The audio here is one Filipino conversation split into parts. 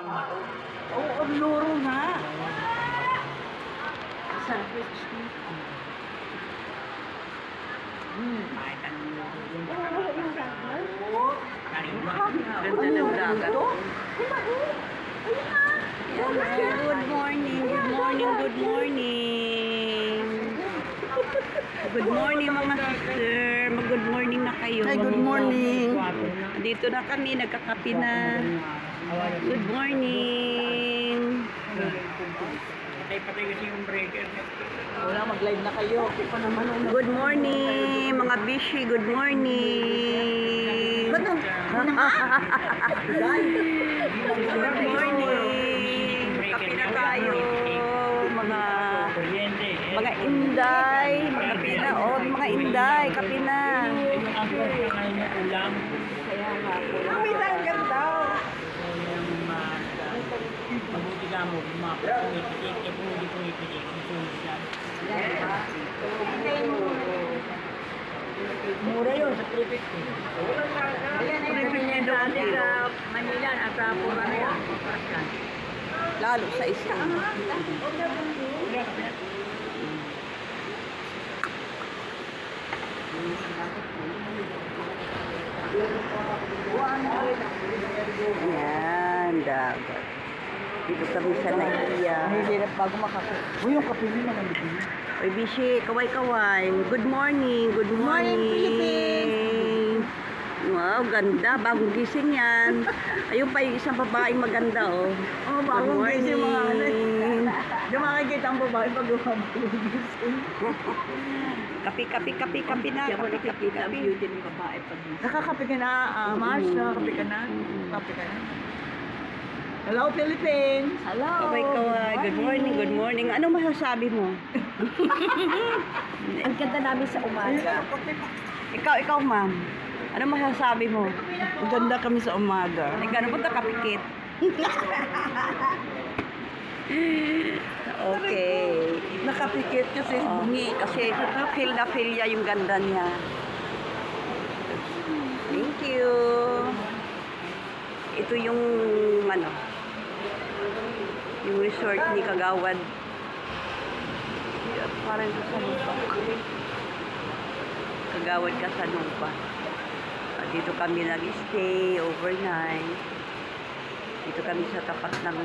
Oo, ang luro nga. Sarap. Ganda ng dagat. Good morning, good morning, good morning. Good morning mga sister. Mag-good morning na kayo. Hi, good morning. Dito na kami, nagkakapi na. Good morning. Patay kasi yung breaker. Wala, mag-live na kayo. Good morning, mga bishi. Good morning. Ba't Good morning. Kapi na tayo. Mga inday. Mga pinaon. Mga inday. Kapi na. Ang ulam. Kami na ang ganda. Mabuti ka mo, pumipitik, pumipitik, susunod yan. Mura yun sa 350. Pumipili dati sa Manila, nasa pura na yan. Lalo sa isa. Yan, dagat. Dito kami sa Naiya. Mahihirap bago makakain. Uy, yung kape nyo naman dito. Oy, Bishi, kaway-kaway. Good morning, good morning. Philippines. Wow, ganda. Bagong gising yan. Ayun pa yung isang babaeng maganda, oh. Oh, bagong gising mga ano. Yung makikita ang babae pag gising. Kapi na. Kapi. Beauty ng babae pag Nakakape ka na, Mars. Nakakape ka na. Kape ka na. Hello, Philippines. Hello. Kaway-kaway. Good morning, good morning. Ano masasabi mo? Ang ganda namin sa umaga. Ikaw, ma'am. Ano masasabi mo? Ang ganda kami sa umaga. Ikaw, ano punta kapikit? Okay. Nakapikit kasi Bungi, kasi feel na feel niya yung ganda niya. Thank you. Ito yung, yung resort ni Kagawad. Parang ito sa lupa. Kagawad ka sa lupa. Dito kami nag-stay overnight. Dito kami sa tapat ng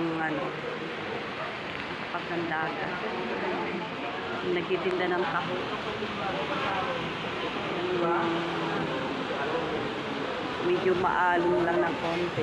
tapat ng dagat. Nagtitinda ng taho. Medyo maalon lang ng konti.